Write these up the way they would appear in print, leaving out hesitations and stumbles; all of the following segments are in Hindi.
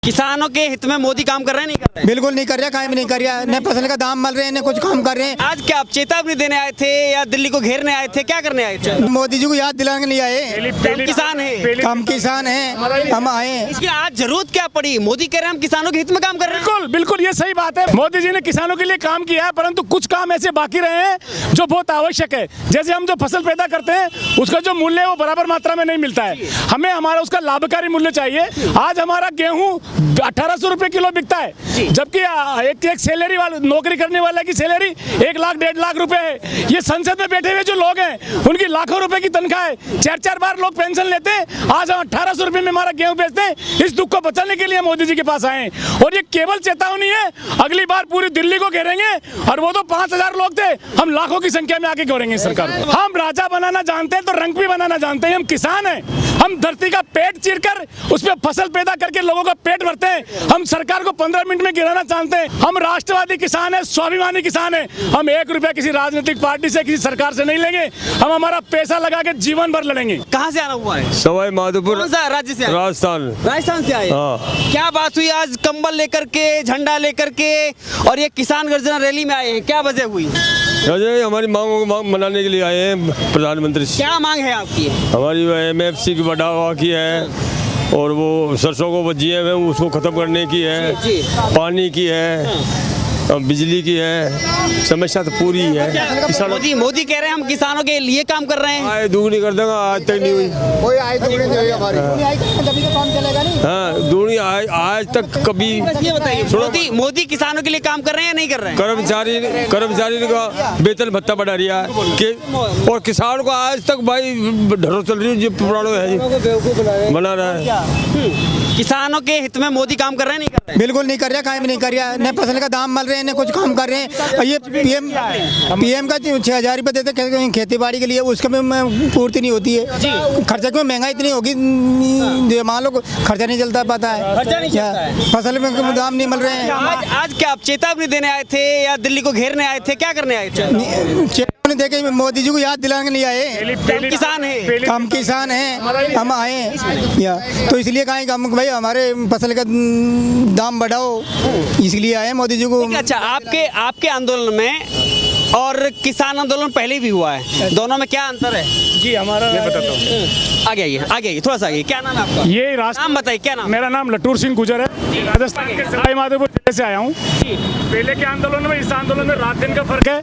किसानों के हित में मोदी काम कर रहे हैं नहीं कर रहे हैं? बिल्कुल नहीं कर रहा, कायम नहीं कर रहा। न फसल का दाम मिल रहे हैं, न कुछ काम कर रहे हैं। आज क्या आप चेतावनी देने आए थे या दिल्ली को घेरने आए थे, क्या करने आए थे? मोदी जी को याद दिलाने नहीं आए। हम किसान हैं, हम किसान हैं, हम आए। इसकी आज जरूरत क्या पड़ी? मोदी कह रहे हैं हम किसानों के हित में काम कर रहे हैं। बिल्कुल बिल्कुल ये सही बात है। मोदी जी ने किसानों के लिए काम किया है, परंतु कुछ काम ऐसे बाकी रहे हैं जो बहुत आवश्यक है। जैसे हम जो फसल पैदा करते हैं उसका जो मूल्य है वो बराबर मात्रा में नहीं मिलता है। हमें हमारा उसका लाभकारी मूल्य चाहिए। आज हमारा गेहूं 1800 रुपए किलो बिकता है, जबकि एक सैलरी वाले नौकरी करने वाले की सैलरी 1 लाख 1.5 लाख रुपए है। ये संसद में बैठे हुए जो लोग हैं उनकी लाखों रुपए की तनख्वाह है, 4-4 बार लोग पेंशन लेते हैं। आज हम 1800 रुपए में हमारा गेहूं बेचते हैं। इस दुख को बचाने के लिए मोदी जी के पास आए हैं। और ये केवल चेतावनी है, अगली बार पूरी दिल्ली को घेरेंगे। और वो तो 5000 लोग थे, हम लाखों की संख्या में आके घेरेंगे सरकार को। हम राजा बनाना जानते हैं तो रंग भी बनाना जानते हैं। हम किसान हैं, हम धरती का पेट चीरकर उस पर फसल पैदा करके लोगों का पेट भरते हैं। हम सरकार को 15 मिनट में गिराना जानते हैं। हम राष्ट्रवादी किसान हैं, स्वाभिमानी किसान हैं। हम 1 रुपया किसी राजनीतिक पार्टी से, किसी सरकार से नहीं लेंगे। हम हमारा पैसा लगा के जीवन भर लड़ेंगे। कहाँ से आना हुआ है? सवाई माधोपुर, कौन सा राज्य से आए? राजस्थान से आए। हाँ। क्या बात हुई आज कंबल लेकर के, झंडा लेकर के और ये किसान गर्जना रैली में आए हैं, क्या वजह हुई? हमारी मांगों को मनाने के लिए आए हैं प्रधानमंत्री से। क्या मांग है आपकी? हमारी MFC की बढ़ावा की है, और वो सरसों को बजिए है उसको खत्म करने की है, पानी की है, बिजली की है। समस्या तो पूरी है। मोदी कह रहे हैं हम किसानों के लिए काम कर रहे हैं। आय दुगनी कर देगा, आज तक नहीं हुई। कोई आय दुगनी नहीं हुई हमारी। कभी तो काम चलेगा नहीं। हाँ, दुगनी आज तक कभी। ये बताइए, मोदी किसानों के लिए काम कर रहे हैं या नहीं कर रहे हैं? कर्मचारी का वेतन भत्ता बढ़ा रिया है और किसान को आज तक भाई ढरो चल रही है, पुराना है बना रहा है। किसानों के हित में मोदी काम कर रहे हैं नहीं कर रहे हैं? बिल्कुल नहीं कर रहा, कायम नहीं कर रहा। न फसल का दाम मिल रहे हैं, न कुछ काम कर रहे हैं। और ये पीएम का 6000 रुपये देते हैं खेती बाड़ी के लिए, उसका भी पूर्ति नहीं होती है। खर्चा क्यों, महंगाई इतनी होगी, मान लो खर्चा नहीं चलता पाता है। फसल में दाम नहीं मिल रहे हैं। आज क्या आप चेतावनी देने आए थे या दिल्ली को घेरने आए थे, क्या करने आए थे? चेतावनी देके मोदी जी को याद दिलाने नहीं आए। हम किसान हैं, हम किसान हैं, हम आए। तो इसलिए कहें कि हम भाई हमारे फसल का दाम बढ़ाओ, इसलिए आए मोदी जी को। अच्छा, आपके आंदोलन में और किसान आंदोलन पहले भी हुआ है, दोनों में क्या अंतर है? जी हमारा मैं बताता हूँ। आगे आइए थोड़ा सा आगे। क्या नाम है आपका? ये नाम बताइए, क्या नाम? मेरा नाम लटूर सिंह गुजर है, राजस्थान के सवाई माधोपुर जिले से आया हूँ। पहले के आंदोलन में इस आंदोलन में रात दिन का फर्क है।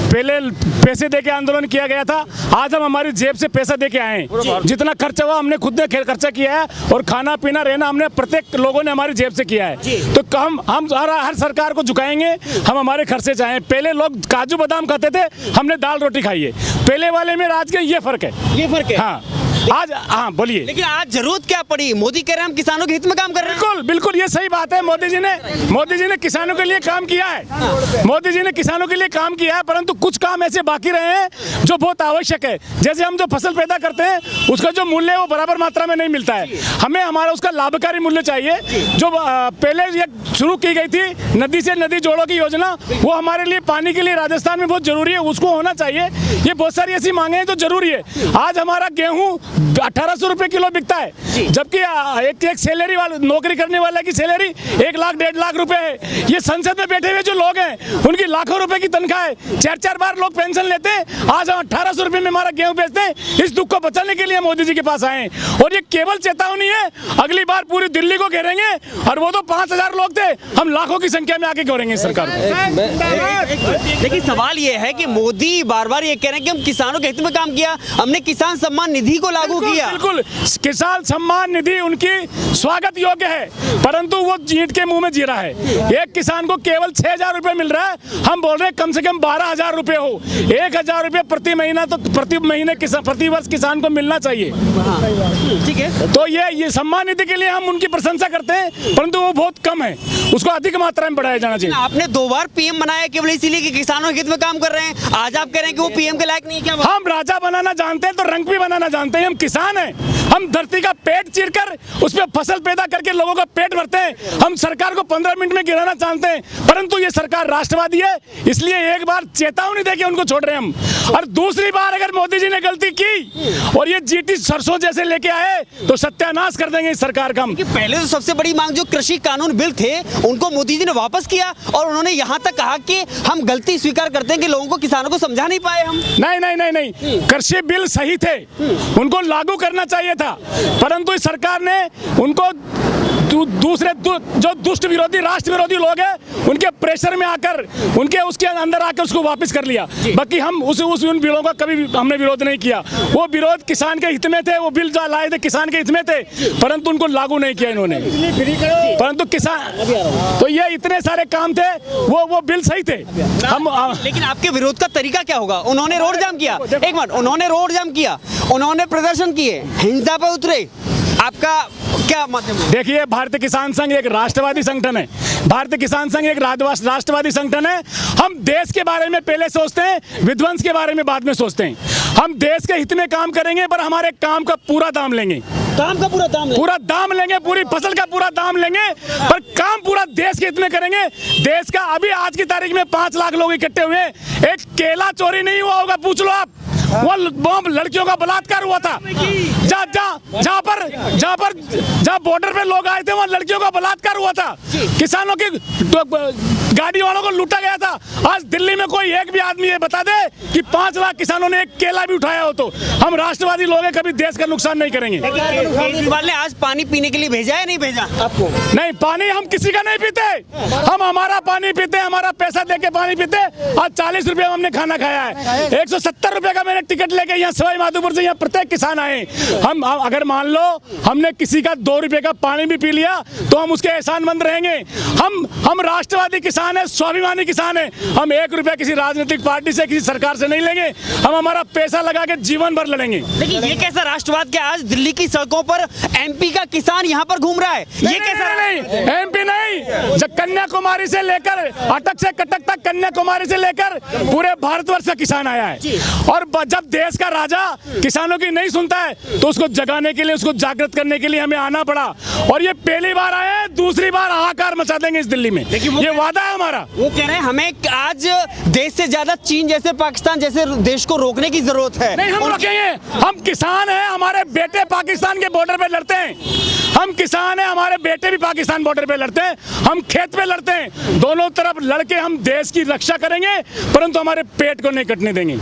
पहले पैसे दे के आंदोलन किया गया था, आज हम हमारी जेब से पैसा दे के आए हैं। जितना खर्चा हुआ हमने खुद ने खर्चा किया है, और खाना पीना रहना हमने प्रत्येक लोगों ने हमारी जेब से किया है। तो हम हर सरकार को झुकाएंगे, हम हमारे खर्चे चाहें। पहले लोग काजू बादाम खाते थे, हमने दाल रोटी खाई है। पहले वाले में आज के ये फर्क है। ये फर्क है हाँ। आज हाँ बोलिए। लेकिन आज जरूरत क्या पड़ी? मोदी कह रहे हैं हम किसानों के हित में काम कर रहे हैं। बिल्कुल बिल्कुल ये सही बात है। मोदी जी ने किसानों के लिए काम किया है। मोदी जी ने किसानों के लिए काम किया है, परंतु कुछ काम ऐसे बाकी रहे हैं जो बहुत आवश्यक है। जैसे हम जो फसल पैदा करते हैं उसका जो मूल्य है वो बराबर मात्रा में नहीं मिलता है। हमें हमारा उसका लाभकारी मूल्य चाहिए। जो पहले ये शुरू की गई थी नदी से नदी जोड़ो की योजना, वो हमारे लिए पानी के लिए राजस्थान में बहुत जरूरी है, उसको होना चाहिए। ये बहुत सारी ऐसी मांगे हैं जो जरूरी है। आज हमारा गेहूं 1800 रुपए किलो बिकता है, जबकि एक सैलरी वाले नौकरी करने वाले की सैलरी 1 लाख 1.5 लाख रुपए है। ये संसद में बैठे हुए जो लोग हैं उनकी लाखों रुपए की तनख्वाह है, 4-4 बार लोग पेंशन लेते हैं। आज हम 1800 रुपए में हमारा गेहूं बेचते हैं। इस दुख को बचाने के लिए मोदी जी के पास आए हैं। और ये केवल चेतावनी है, अगली बार पूरी दिल्ली को घेरेंगे। और वो तो 5000 लोग थे, हम लाखों की संख्या में आके घेरेंगे सरकार को। लेकिन सवाल ये है कि मोदी बार बार ये कह रहे हैं कि हम किसानों के हित में काम किया, हमने किसान सम्मान निधि को लागू किया। बिल्कुल, किसान सम्मान निधि उनकी स्वागत योग्य है, परंतु वो ईंट के मुंह में जी रहा है। एक किसान को केवल 6000 रुपए मिल रहा है, हम बोल रहे हैं कम से कम 12000 रुपए हो। 1000 रुपए प्रति महीना तो प्रति वर्ष किसान को मिलना चाहिए। ठीक है, तो ये सम्मान निधि के लिए हम उनकी प्रशंसा करते हैं, परंतु वो बहुत कम है। उसको अधिक मात्रा में बढ़ाया जाना चाहिए। आपने 2 बार पीएम बनाया केवल इसीलिए कि किसानों के हित में काम कर रहे हैं। आज आप कह रहे हैं कि वो पीएम के लायक नहीं है, क्या बात? हम राजा बनाना जानते हैं तो रंग भी बनाना जानते हैं। हम किसान हैं, हम धरती का पेट चीरकर उसमें फसल पैदा करके लोगों का पेट भरते हैं। हम सरकार को 15 मिनट में गिराना जानते हैं, परंतु ये सरकार राष्ट्रवादी है, इसलिए एक बार चेतावनी देके उनको छोड़ रहे हैं हम। और दूसरी बार अगर मोदी जी ने गलती की और ये जीटी सरसों जैसे लेके आए तो सत्यानाश कर देंगे इस सरकार का हम। कि पहले तो सबसे बड़ी मांग जो कृषि कानून बिल थे उनको मोदी जी ने वापस किया और उन्होंने यहाँ तक कहा कि हम गलती स्वीकार करते हैं कि लोगों को, किसानों को समझा नहीं पाए हम। नहीं, कृषि बिल सही थे, उनको लागू करना चाहिए था, परंतु इस सरकार ने उनको दूसरे जो दुष्ट विरोधी, राष्ट्र विरोधी लोग हैं उनके प्रेशर में आकर, उनके उसके अंदर आकर उसको वापस कर लिया। बाकी हम उन बिलों का कभी हमने विरोध नहीं किया। वो विरोध किसान के हित में थे, वो बिल जो लाए थे किसान के हित में थे, परंतु उनको लागू नहीं किया इन्होंने। परंतु किसान तो ये इतने सारे काम थे, वो बिल सही थे। हम लेकिन आपके विरोध का तरीका क्या होगा? उन्होंने रोड जाम किया, एक मिनट, उन्होंने रोड जाम किया, उन्होंने प्रदर्शन किए, हिंसा पर उतरे, आपका क्या माध्यम है? देखिए, भारतीय किसान संघ एक राष्ट्रवादी संगठन है। भारतीय किसान संघ एक राष्ट्रवादी संगठन है। हम देश के बारे में पहले सोचते हैं, विध्वंस के बारे में बाद में सोचते हैं। हम देश के हित में काम करेंगे, पर हमारे काम का पूरा दाम लेंगे। काम का पूरा दाम लेंगे? पूरा दाम लेंगे, पूरी फसल का पूरा दाम लेंगे, पर काम पूरा देश के हित में करेंगे। देश का अभी आज की तारीख में 5 लाख लोग इकट्ठे हुए, एक केला चोरी नहीं हुआ होगा, पूछ लो आप। वो लड़कियों का बलात्कार हुआ था, जहाँ बॉर्डर पे लोग आए थे वहाँ लड़कियों का बलात्कार हुआ था, किसानों की गाड़ी वालों को लूटा गया था। आज दिल्ली में कोई एक भी आदमी ये बता दे कि 5 लाख किसानों ने एक केला भी उठाया हो, तो हम राष्ट्रवादी लोग हैं, कभी देश का नुकसान नहीं करेंगे। केजरीवाल ने आज पानी पीने के लिए भेजा है, नहीं भेजा आपको? नहीं, पानी हम किसी का नहीं पीते, हम हमारा पानी पीते, हमारा पैसा देके पानी पीते। आज 40 रुपए में हमने खाना खाया है, 170 रुपए का मैंने टिकट लेके यहाँ सवाई माधोपुर से यहाँ प्रत्येक किसान आए। हम अगर मान लो हमने किसी का 2 रुपए का पानी भी पी लिया तो हम उसके एहसानमंद रहेंगे। हम राष्ट्रवादी किसान है, स्वाभिमानी किसान है। हम 1 रुपया किसी राजनीतिक पार्टी से, किसी सरकार से नहीं लेंगे। हम हमारा पैसा लगा के जीवन भर लड़ेंगे। लेकिन ये कैसा राष्ट्रवाद के आज दिल्ली की सड़कों पर एमपी का किसान यहाँ पर घूम रहा है? ये कैसा? नहीं, एमपी नहीं, जब कन्याकुमारी से लेकर अटक से कटक तक, कन्याकुमारी से लेकर पूरे भारतवर्ष का किसान आया है। और जब देश का राजा किसानों की नहीं सुनता है तो उसको जगाने के लिए, उसको जागृत करने के लिए हमें आना पड़ा। और ये पहली बार आए, दूसरी बार हाहाकार मचा देंगे इस दिल्ली में, ये वादा है हमारा। वो कह रहे हैं हमें आज देश से ज्यादा चीन जैसे, पाकिस्तान जैसे देश को रोकने की जरूरत है। नहीं, हम रोकेंगे। हम किसान हैं, हमारे बेटे पाकिस्तान के बॉर्डर पे लड़ते हैं। हम किसान हैं, हमारे बेटे भी पाकिस्तान बॉर्डर पे लड़ते हैं, हम खेत पे लड़ते हैं। दोनों तरफ लड़के हम देश की रक्षा करेंगे, परंतु हमारे पेट को नहीं कटने देंगे।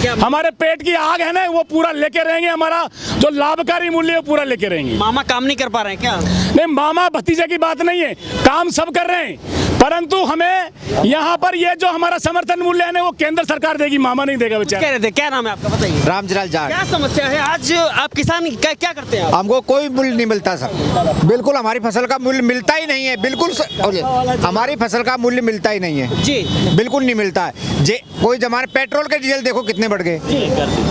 हमारे पेट की आग है ना, वो पूरा लेके रहेंगे। हमारा जो लाभकारी मूल्य है वो पूरा लेके रहेंगे। मामा काम नहीं कर पा रहे हैं क्या? नहीं, मामा भतीजे की बात नहीं है, काम सब कर रहे हैं, परंतु हमें यहाँ पर ये जो हमारा समर्थन मूल्य है ना, वो केंद्र सरकार देगी, मामा नहीं देगा बेचारा। कह रहे थे, क्या नाम है आपका, बताइए? रामजलाल जाट। क्या समस्या है आज? आप किसान क्या करते हैं? हमको कोई मूल्य नहीं मिलता सर, बिल्कुल हमारी फसल का मूल्य मिलता ही नहीं है, बिल्कुल हमारी फसल का मूल्य मिलता ही नहीं है जी, बिल्कुल नहीं मिलता है। कोई जमाने पेट्रोल के डीजल देखो कितने बढ़ गए,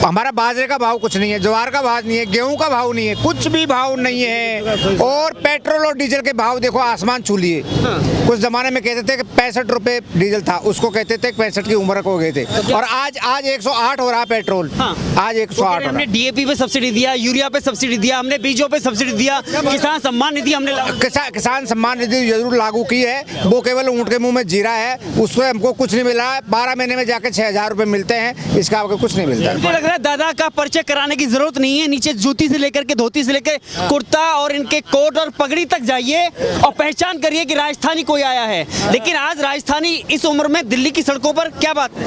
हमारा बाजरे का भाव कुछ नहीं है, ज्वार का भाव नहीं है, गेहूं का भाव नहीं है, कुछ भी भाव नहीं है। और पेट्रोल और डीजल के भाव देखो आसमान छू लिए। कुछ जमाने में कहते थे कि 65 रुपए डीजल था, उसको कहते थे 65 की उम्र हो गए थे, और आज 108 हो रहा पेट्रोल। आज 108। हमने डीएपी पे सब्सिडी दिया, यूरिया पे सब्सिडी दिया, हमने बीजों पे सब्सिडी दिया, किसान सम्मान निधि हमने किसान सम्मान निधि जरूर लागू की है, वो केवल ऊँट के मुंह में जीरा है, उससे हमको कुछ नहीं मिला है। 12 महीने में जाके 6000 रुपए मिलते हैं, इसका आपको कुछ नहीं मिलता। मुझे लग रहा है दादा का परिचय कराने की जरूरत नहीं है। नीचे जूती से लेकर के धोती से लेकर कुर्ता और इनके कोट और पगड़ी तक जाइए और पहचान करिए कि राजस्थानी कोई आया है। लेकिन आज राजस्थानी इस उम्र में दिल्ली की सड़कों पर, क्या बात है?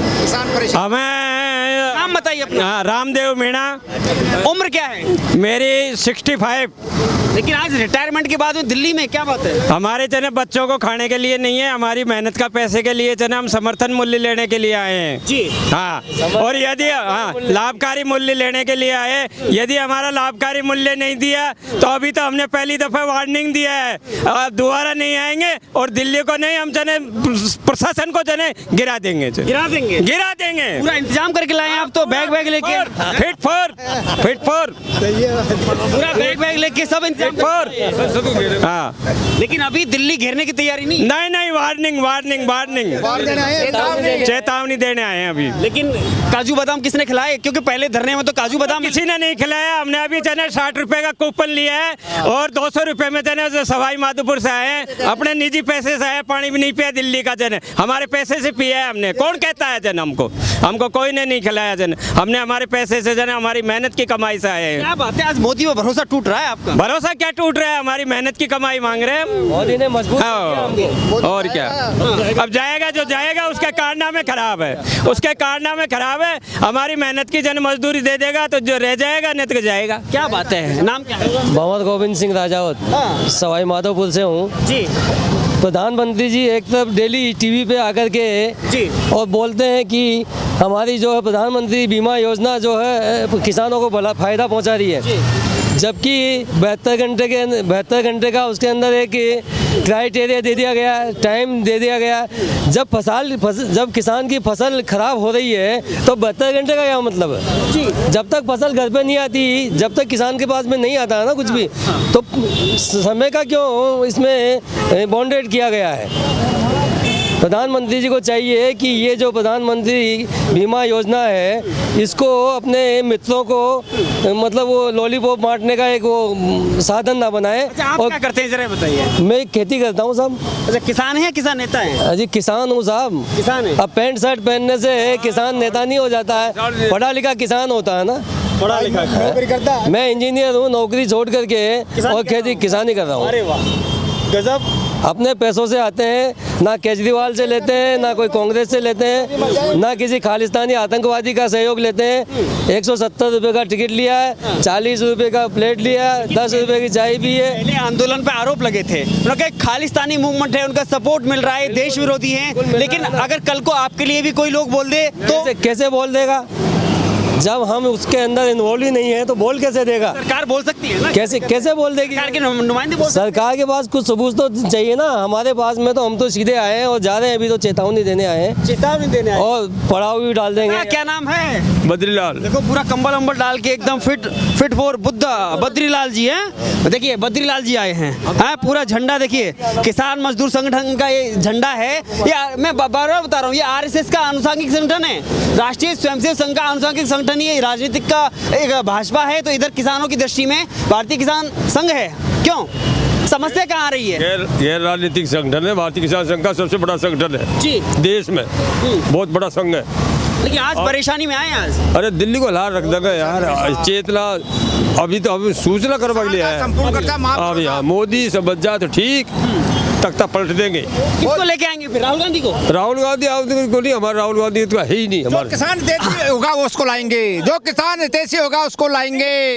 हमें नाम बताइए अपना। रामदेव मीणा। उम्र क्या है? मेरी 65। लेकिन आज रिटायरमेंट के बाद में दिल्ली में, क्या बात है? हमारे चने बच्चों को खाने के लिए नहीं है, हमारी मेहनत का पैसे के लिए चने, हम समर्थन मूल्य लेने के लिए आए हैं जी। हाँ, और यदि लाभकारी मूल्य लेने के लिए आए, यदि हमारा लाभकारी मूल्य नहीं दिया तो अभी तो हमने पहली दफा वार्निंग दिया है, अब दोबारा नहीं आएंगे और दिल्ली को नहीं, हम चने प्रशासन को चने गिरा देंगे। गिरा देंगे? गिरा देंगे। पूरा इंतजाम करके लाए आप तो? तो बैग वैग लेके फिट फॉर पूरा बैग लेके सब इंतजाम फॉर हाँ लेकिन अभी दिल्ली घेरने की तैयारी नहीं। नहीं वार्निंग चेतावनी देने आए हैं अभी। लेकिन काजू बादाम किसने खिलाए? क्योंकि पहले धरने में तो काजू बादाम किसी ने नहीं खिलाया। हमने अभी जने 60 रुपए का कूपन लिया है और 200 रुपए में जने जो सवाई माधोपुर से आए हैं, अपने निजी पैसे से आए, पानी भी नहीं पिया दिल्ली का जने, हमारे पैसे से पिया है हमने। कौन कहता है जन हमको कोई ने नहीं खिलाया जन, हमने हमारे पैसे से जने हमारी मेहनत की कमाई से आए हैं। क्या बात है, आज मोदी पर भरोसा टूट रहा है आपका? भरोसा क्या टूट रहा है, हमारी मेहनत की कमाई मांग रहे हैं मोदी ने मजबूत और क्या। अब जाएगा जो जाएगा उसके कारनामे खराब है, उसके कारनामे खराब है। हमारी मेहनत की जन मजदूरी दे देगा तो जो रह जाएगा नहीं तो जाएगा। क्या बात है, नाम क्या है? मोहम्मद गोविंद सिंह राजावत, सवाई माधोपुर से हूँ जी। प्रधानमंत्री जी एक तरफ डेली टीवी पे आकर के जी। और बोलते हैं कि हमारी जो है प्रधानमंत्री बीमा योजना जो है किसानों को भला फायदा पहुंचा रही है, जबकि 72 घंटे का उसके अंदर एक क्राइटेरिया दे दिया गया, टाइम दे दिया गया। जब किसान की फसल खराब हो रही है तो 72 घंटे का क्या मतलब है? जब तक फसल घर पे नहीं आती, जब तक किसान के पास में नहीं आता है ना कुछ भी, तो समय का क्यों इसमें बॉन्डेड किया गया है? प्रधानमंत्री जी को चाहिए कि ये जो प्रधानमंत्री बीमा योजना है इसको अपने मित्रों को मतलब वो लॉलीपॉप बांटने का एक वो साधन ना बनाए। अच्छा, आप और क्या करते हैं जरा बताइए? मैं खेती करता हूँ साहब। अच्छा, किसान है या किसान नेता है? जी किसान हूँ साहब। किसान है। अब पैंट शर्ट पहनने से किसान नेता नहीं हो जाता है, पढ़ा लिखा किसान होता है ना। पढ़ा लिखा नौकरी करता है। मैं इंजीनियर हूँ, नौकरी छोड़ करके और खेती किसानी कर रहा हूँ। अरे वाह, गजब। अपने पैसों से आते हैं, ना केजरीवाल से लेते हैं, ना कोई कांग्रेस से लेते हैं, ना किसी खालिस्तानी आतंकवादी का सहयोग लेते हैं। 170 रुपये का टिकट लिया है, 40 रुपये का प्लेट लिया है, 10 रुपये की चाय भी है। पहले आंदोलन पे आरोप लगे थे, उन्होंने कहा खालिस्तानी मूवमेंट है, उनका सपोर्ट मिल रहा है, देश विरोधी है। लेकिन अगर कल को आपके लिए भी कोई लोग बोल दे तो कैसे बोल देगा? जब हम उसके अंदर इन्वॉल्व ही नहीं है तो बोल कैसे देगा? सरकार बोल सकती है ना? कैसे बोल देगी? सरकार के नुमाइंदे बोल सकते सरकार के पास कुछ सबूत तो चाहिए ना। हमारे पास में तो हम तो सीधे आए हैं और जा रहे हैं, अभी तो चेतावनी देने आए हैं, चेतावनी देने आए। और पड़ाव भी डाल देंगे। क्या नाम है? बद्रीलाल। देखो पूरा कंबल अंबल डाल के एकदम फिट फॉर बुद्धा बद्रीलाल जी हैं। देखिए बद्रीलाल जी आए हैं, हाँ पूरा झंडा देखिए, किसान मजदूर संगठन का ये झंडा है। ये मैं बार बार बता रहा हूँ, ये आरएसएस का आनुषंगिक संगठन है, राष्ट्रीय स्वयंसेवक संघ का आनुषंगिक संगठन। ये राजनीतिक का एक भाजपा है, तो इधर किसानों की दृष्टि में भारतीय किसान संघ है। क्यों, समस्या कहाँ आ रही है? गैर राजनीतिक संगठन है, भारतीय किसान संघ का सबसे बड़ा संगठन है जी देश में, बहुत बड़ा संघ है। लेकिन आज परेशानी में आए आज। अरे दिल्ली को हार रख देगा यार, चेतना अभी तो हमें सूचना करवा लिया है। संपूर्ण खर्चा माफ हाँ भैया, मोदी से बच जाए तो ठीक, तख्ता पलट देंगे। किसको लेके आएंगे फिर? राहुल गांधी को? राहुल गांधी को नहीं, हमारा राहुल गांधी तो है ही नहीं जो हमारे। किसान देसी होगा उसको लाएंगे, जो किसान देसी होगा उसको लाएंगे।